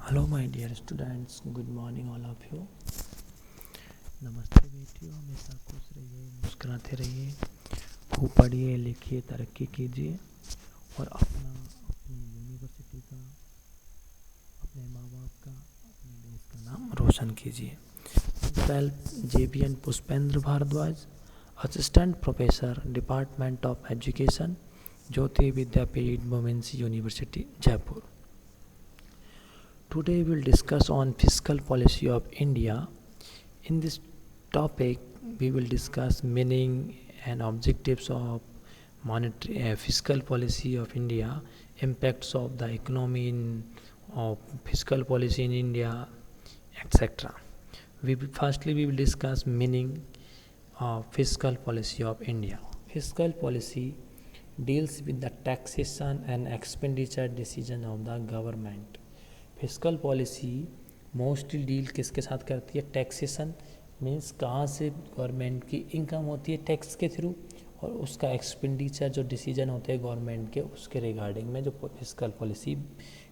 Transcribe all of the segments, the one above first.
Hello my dear students, good morning all of you. नमस्ते बेटियों, हमेशा खुश रहिए, मुस्कुराते रहिए, खूब पढ़िए लिखिए, तरक्की कीजिए और अपनी यूनिवर्सिटी का, अपने माँ बाप का, अपने देश का नाम रोशन कीजिए। Twelfth JBN Pushpendra Bhardwaj, assistant professor, department of education, Jyoti Vidyapeeth women's university Jaipur. Today we will discuss on fiscal policy of India. In this topic, we will discuss meaning and objectives of monetary fiscal policy of India, impacts of the economy of fiscal policy in India, etc. Firstly, we will discuss meaning of fiscal policy of India. Fiscal policy deals with the taxation and expenditure decision of the government. Fiscal policy mostly deal किसके साथ करती है? Taxation, means कहाँ से government की income होती है tax के थ्रू, और उसका एक्सपेंडिचर जो डिसीजन होते हैं गवर्नमेंट के, उसके रिगार्डिंग में जो फिस्कल पॉलिसी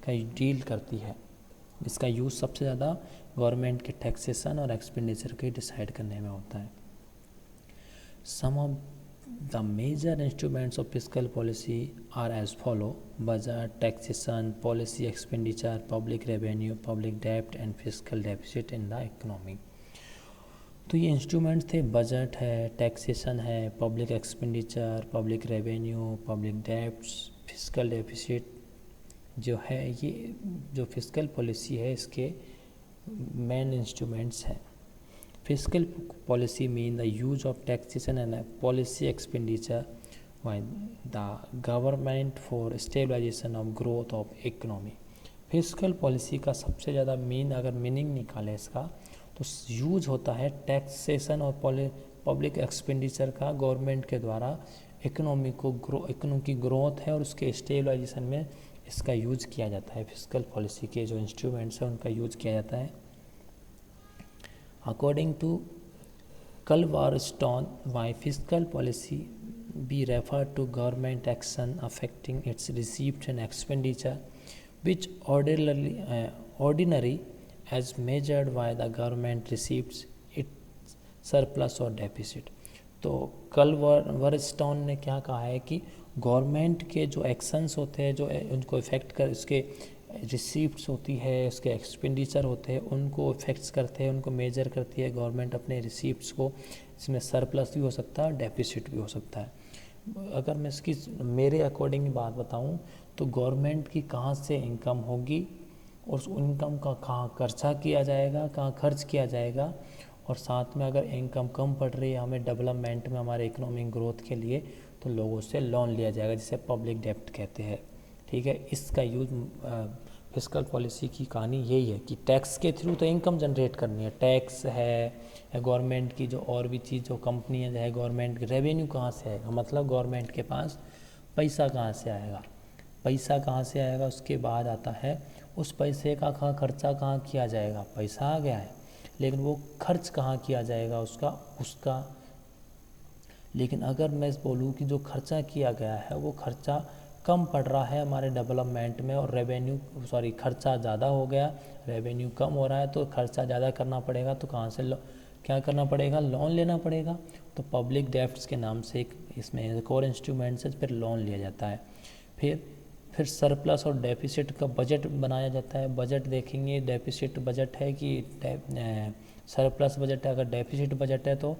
का डील करती है। इसका यूज़ सबसे ज़्यादा गवर्नमेंट के टैक्सेशन और एक्सपेंडिचर के डिसाइड करने में होता है। सम of The major instruments of fiscal policy are as follow: budget, taxation, policy expenditure, public revenue, public debt and fiscal deficit in the economy. तो ये इंस्ट्रूमेंट्स थे, बजट है, टैक्सेशन है, public expenditure, public revenue, public debts, fiscal deficit जो है, ये जो fiscal policy है इसके मेन इंस्ट्रूमेंट्स हैं। Fiscal policy means the use of taxation and policy expenditure by the government for stabilization of growth of economy. Fiscal policy का सबसे ज़्यादा मेन अगर मीनिंग निकाले इसका, तो यूज होता है टैक्सेशन और पब्लिक एक्सपेंडिचर का गवर्नमेंट के द्वारा इकोनॉमी की ग्रोथ है और उसके स्टेबलाइजेशन में इसका यूज किया जाता है। फिस्कल पॉलिसी के जो इंस्ट्रूमेंट्स हैं उनका यूज किया जाता है। According to Culverstone, why fiscal policy be referred to government action affecting its receipts and expenditure, which ordinary as measured by the government receipts its surplus or deficit. तो कल्वरस्टोन ने क्या कहा है कि गवर्नमेंट के जो एक्शंस होते हैं, जो उनको इफेक्ट कर, उसके रिसीप्ट्स होती है, उसके एक्सपेंडिचर होते हैं, उनको इफेक्ट्स करते हैं, उनको मेजर करती है गवर्नमेंट अपने रिसीप्ट्स को। इसमें सरप्लस भी हो सकता है, डेफिसिट भी हो सकता है। अगर मैं इसकी मेरे अकॉर्डिंग बात बताऊं तो गवर्नमेंट की कहाँ से इनकम होगी और उस इनकम का कहाँ खर्चा किया जाएगा, कहाँ खर्च किया जाएगा, और साथ में अगर इनकम कम पड़ रही है हमें डेवलपमेंट में, हमारे इकोनॉमिक ग्रोथ के लिए, तो लोगों से लोन लिया जाएगा, जिसे पब्लिक डेब्ट कहते हैं। ठीक है, इसका यूज फिस्कल पॉलिसी की कहानी यही है कि टैक्स के थ्रू तो इनकम जनरेट करनी है, टैक्स है गवर्नमेंट की, जो और भी चीज़ जो कंपनी है गवर्नमेंट, रेवेन्यू कहाँ से आएगा, मतलब गवर्नमेंट के पास पैसा कहाँ से आएगा, पैसा कहाँ से आएगा। उसके बाद आता है उस पैसे का खर्चा कहाँ किया जाएगा। पैसा आ गया है लेकिन वो खर्च कहाँ किया जाएगा उसका लेकिन अगर मैं बोलूँ कि जो खर्चा किया गया है वो खर्चा कम पड़ रहा है हमारे डेवलपमेंट में, और खर्चा ज़्यादा हो गया, रेवेन्यू कम हो रहा है, तो खर्चा ज़्यादा करना पड़ेगा, तो कहाँ से क्या करना पड़ेगा, लोन लेना पड़ेगा। तो पब्लिक डेब्ट्स के नाम से इसमें एक और इंस्ट्रूमेंट से फिर लोन लिया जाता है। फिर सरप्लस और डेफिसिट का बजट बनाया जाता है। बजट देखेंगे, डेफिसिट बजट है कि सरप्लस बजट है। अगर डेफिसिट बजट है तो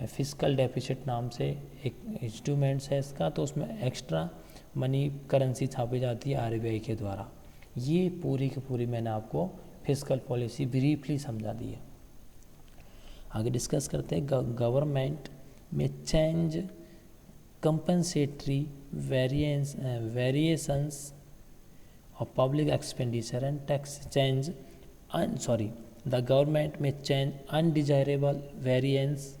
फिस्कल डेफिसिट नाम से एक इंस्ट्रूमेंट्स है इसका, तो उसमें एक्स्ट्रा मनी करेंसी छापी जाती है RBI के द्वारा। ये पूरी की पूरी मैंने आपको फिस्कल पॉलिसी ब्रीफली समझा दी है। आगे डिस्कस करते हैं गवर्नमेंट में change compensatory variations of public expenditure and tax change the government में change undesirable variance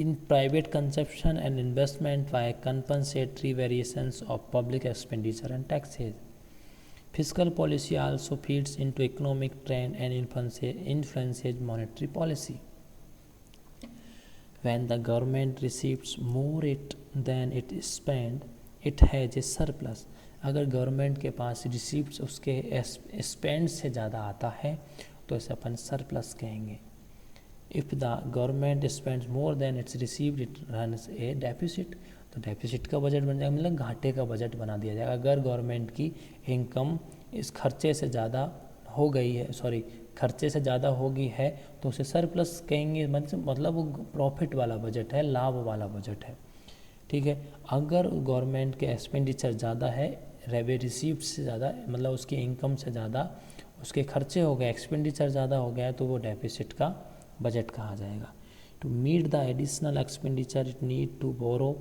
in private consumption and investment by compensatory variations of public expenditure and taxes. Fiscal policy also feeds into economic trend and influences monetary policy. When the government receives more than it spends, it has a surplus, अगर government के पास receipt उसके spend से ज़्यादा आता है तो इसे अपन surplus कहेंगे। If the government spends more than it's received it runs A deficit, तो डेफिसिट का बजट बन जाएगा, मतलब घाटे का बजट बना दिया जाएगा। अगर गवर्नमेंट की इनकम इस खर्चे से ज़्यादा हो गई है, खर्चे से ज़्यादा होगी है तो उसे सरप्लस कहेंगे, मतलब वो प्रॉफिट वाला बजट है, लाभ वाला बजट है। ठीक है, अगर गवर्नमेंट के एक्सपेंडिचर ज़्यादा है, रेवे रिसीप्ट से ज़्यादा, मतलब उसकी इनकम से ज़्यादा उसके खर्चे हो गए, एक्सपेंडिचर ज़्यादा हो गया तो वो डेफिसिट का बजट कहा जाएगा। To meet the additional expenditure it need to borrow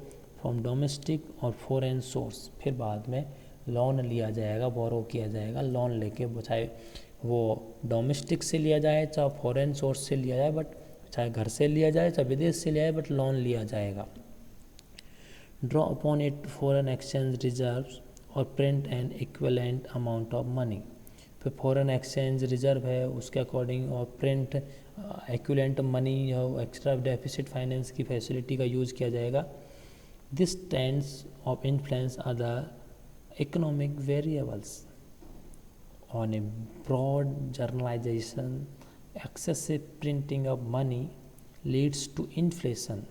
from domestic और फॉरेन सोर्स, फिर बाद में लोन लिया जाएगा, बोरो किया जाएगा, लोन लेके, चाहे वो डोमेस्टिक से लिया जाए चाहे फॉरेन सोर्स से लिया जाए, बट चाहे घर से लिया जाए चाहे विदेश से लिया जाए, बट लोन लिया जाएगा। Draw upon it foreign exchange reserves और print an equivalent amount of money, फिर फॉरेन एक्सचेंज रिजर्व है उसके अकॉर्डिंग और प्रिंट इक्विवेलेंट मनी या एक्स्ट्रा डेफिसिट फाइनेंस की फैसिलिटी का यूज़ किया जाएगा। This tends of influence are the economic variables on a broad generalisation, excessive printing of money leads to inflation.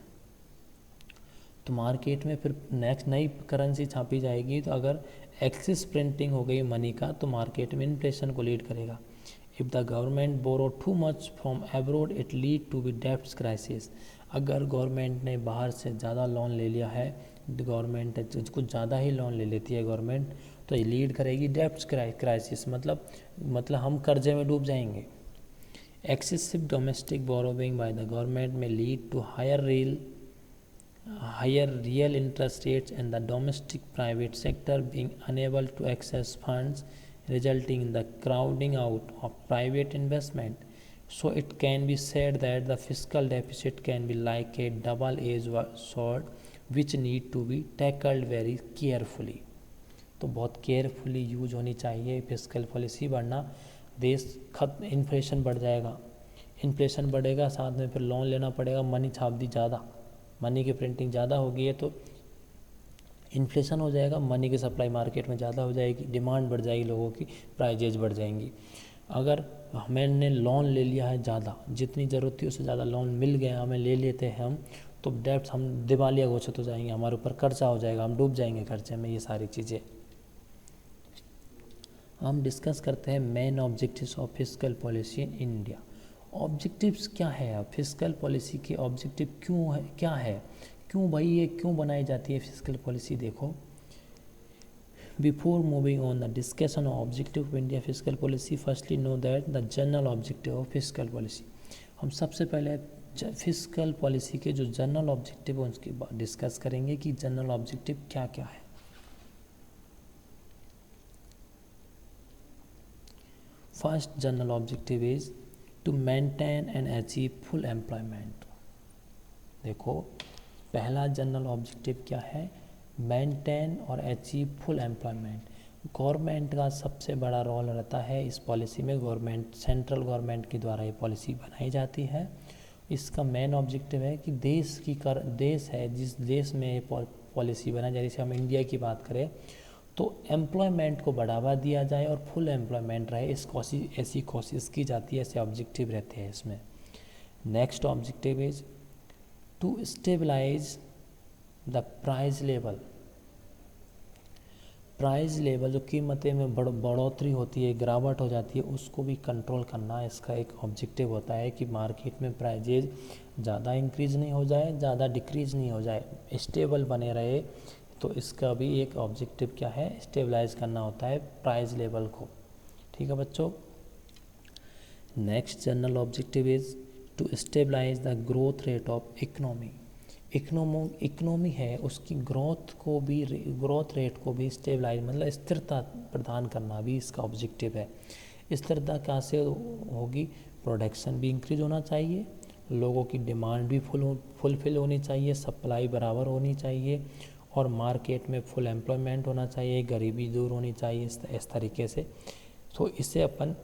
तो market में फिर नेक्स्ट नई करेंसी छापी जाएगी, तो अगर एक्सेस प्रिंटिंग हो गई मनी का तो मार्केट में इन्फ्लेशन को लीड करेगा। If the government borrow too much from abroad it lead to be डेप्ट क्राइसिस, अगर गवर्नमेंट ने बाहर से ज़्यादा लोन ले लिया है, गवर्नमेंट कुछ ज़्यादा ही लोन ले लेती है गवर्नमेंट, तो ये लीड करेगी डेप्ट क्राइसिस, मतलब हम कर्जे में डूब जाएंगे। Excessive domestic borrowing by the government में lead to higher real interest rates and the domestic private sector being unable to access funds, resulting in the crowding out of private investment. So it can be said that the fiscal deficit can be like a double-edged sword which need to be tackled very carefully. तो बहुत carefully use होनी चाहिए fiscal policy, वरना देश inflation बढ़ जाएगा, inflation बढ़ेगा, साथ में फिर लोन लेना पड़ेगा, मनी छाप दी ज़्यादा, मनी की प्रिंटिंग ज़्यादा हो गई है तो इन्फ्लेशन हो जाएगा, मनी की सप्लाई मार्केट में ज़्यादा हो जाएगी, डिमांड बढ़ जाएगी, लोगों की प्राइजेज बढ़ जाएंगी। अगर हमने लोन ले लिया है ज़्यादा, जितनी ज़रूरत थी उससे ज़्यादा लोन मिल गया, हमें ले लेते हैं हम, तो डेप्ट हम दिवालिया घोषित हो जाएंगे, हमारे ऊपर कर्जा हो जाएगा, हम डूब जाएंगे कर्जे में। ये सारी चीज़ें हम डिस्कस करते हैं main objectives of fiscal policy in India. Objectives क्या है, फिस्कल पॉलिसी के ऑब्जेक्टिव क्यों है, क्या है, क्यों भाई ये क्यों बनाई जाती है फिस्कल पॉलिसी। देखो, before moving on the discussion of objective of India fiscal policy, firstly know that the general objective of fiscal policy. हम सबसे पहले फिस्कल पॉलिसी के जो जनरल ऑब्जेक्टिव है उसकी डिस्कस करेंगे कि जनरल ऑब्जेक्टिव क्या क्या है। First general objective is to maintain and achieve full employment. देखो, पहला जनरल ऑब्जेक्टिव क्या है, मेंटेन और अचीव फुल एम्प्लॉयमेंट। गवर्नमेंट का सबसे बड़ा रोल रहता है इस पॉलिसी में, गवर्नमेंट सेंट्रल गवर्नमेंट के द्वारा ये पॉलिसी बनाई जाती है। इसका मेन ऑब्जेक्टिव है कि देश है जिस देश में ये पॉलिसी बनाई जाए, जैसे हम इंडिया की बात करें तो एम्प्लॉयमेंट को बढ़ावा दिया जाए और फुल एम्प्लॉयमेंट रहे, ऐसी कोशिश की जाती है, ऐसे ऑब्जेक्टिव रहते हैं इसमें। Next objective is to stabilise the price level. Price level, जो कीमतें में बढ़ोतरी होती है, गिरावट हो जाती है, उसको भी कंट्रोल करना इसका एक ऑब्जेक्टिव होता है कि मार्केट में प्राइजेज ज़्यादा इंक्रीज नहीं हो जाए, ज़्यादा डिक्रीज नहीं हो जाए, स्टेबल बने रहे। तो इसका भी एक ऑब्जेक्टिव क्या है, स्टेबलाइज करना होता है प्राइस लेवल को। ठीक है बच्चों। Next general objective is to stabilise the growth rate of economy. Economy है उसकी ग्रोथ रेट को भी स्टेबलाइज, मतलब स्थिरता प्रदान करना भी इसका ऑब्जेक्टिव है। स्थिरता कैसे होगी, प्रोडक्शन भी इंक्रीज होना चाहिए, लोगों की डिमांड भी फुलफिल होनी चाहिए, सप्लाई बराबर होनी चाहिए, और मार्केट में फुल एम्प्लॉयमेंट होना चाहिए, गरीबी दूर होनी चाहिए, इस तरीके से। तो इससे अपन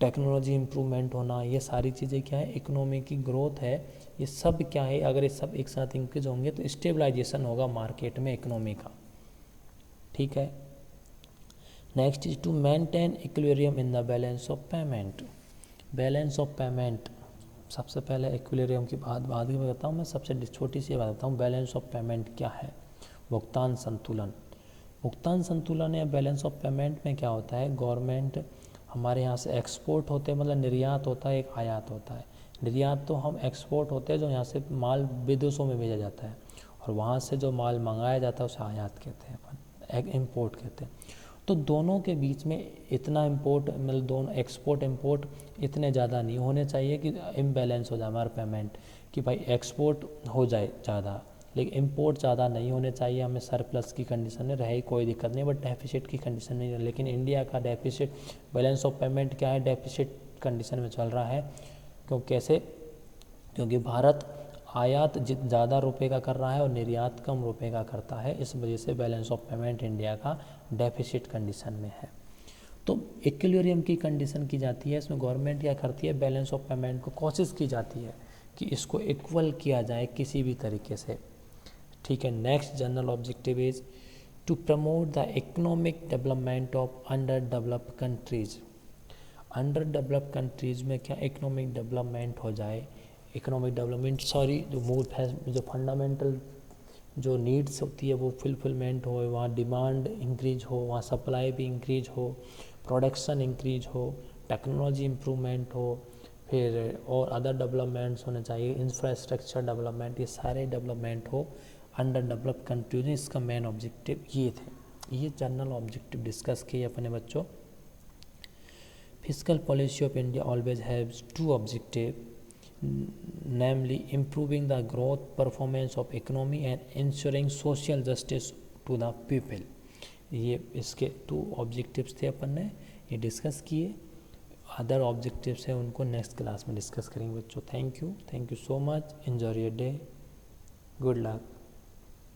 टेक्नोलॉजी इम्प्रूवमेंट होना, ये सारी चीज़ें क्या है, इकोनॉमी की ग्रोथ है, ये सब क्या है, अगर ये सब एक साथ इंक्रीज होंगे तो स्टेबलाइजेशन होगा मार्केट में इकोनॉमी का। ठीक ठीक है। Next is to maintain equilibrium in the balance of payment. Balance of payment, सबसे पहले इक्विलिब्रियम की बात बाद में बताता हूँ, मैं सबसे छोटी सी बात बताता हूँ। बैलेंस ऑफ पेमेंट क्या है? भुगतान संतुलन। भुगतान संतुलन या बैलेंस ऑफ पेमेंट में क्या होता है, गवर्नमेंट हमारे यहाँ से एक्सपोर्ट होते हैं, मतलब निर्यात होता है, एक आयात होता है। निर्यात तो हम एक्सपोर्ट होते हैं, जो यहाँ से माल विदेशों में भेजा जाता है, और वहाँ से जो माल मंगाया जाता है उसे आयात कहते हैं अपन, एक इम्पोर्ट कहते हैं। तो दोनों के बीच में इतना इम्पोर्ट, मतलब दोनों एक्सपोर्ट इम्पोर्ट इतने ज़्यादा नहीं होने चाहिए कि इम्बैलेंस हो जाए हमारा पेमेंट, कि भाई एक्सपोर्ट हो जाए ज़्यादा लेकिन इम्पोर्ट ज़्यादा नहीं होने चाहिए, हमें सरप्लस की कंडीशन में रहे कोई दिक्कत नहीं, बट डेफिसिट की कंडीशन नहीं है। लेकिन इंडिया का डेफिसिट, बैलेंस ऑफ पेमेंट क्या है, डेफिसिट कंडीशन में चल रहा है। क्यों, कैसे? क्योंकि भारत आयात ज़्यादा रुपए का कर रहा है और निर्यात कम रुपए का करता है, इस वजह से बैलेंस ऑफ पेमेंट इंडिया का डेफिसिट कंडीशन में है। तो इक्विलिब्रियम की कंडीशन की जाती है, इसमें गवर्नमेंट क्या करती है, बैलेंस ऑफ पेमेंट को कोशिश की जाती है कि इसको इक्वल किया जाए किसी भी तरीके से, ठीक है। Next general objective is to promote the economic development of under developed countries. Under developed countries में क्या इकोनॉमिक डेवलपमेंट हो जाए, इकोनॉमिक डेवलपमेंट जो फंडामेंटल जो नीड्स होती है वो फुलफिलमेंट हो, वहाँ डिमांड इंक्रीज हो, वहाँ सप्लाई भी इंक्रीज हो, प्रोडक्शन इंक्रीज हो, टेक्नोलॉजी इम्प्रूवमेंट हो, फिर और अदर डेवलपमेंट्स होने चाहिए, इंफ्रास्ट्रक्चर डेवलपमेंट, ये सारे डेवलपमेंट हो अंडर डेवलप्ड कंट्रीज। इसका मेन ऑब्जेक्टिव ये थे, ये जनरल ऑब्जेक्टिव डिस्कस किए अपने बच्चों। Fiscal policy of India always haves two objective, namely improving the growth performance of economy and ensuring social justice to the people। ये इसके 2 ऑब्जेक्टिव्स थे, अपन ने ये डिस्कस किए। अदर ऑब्जेक्टिव्स हैं उनको नेक्स्ट क्लास में डिस्कस करेंगे बच्चों। Thank you so much, enjoy your day, good luck.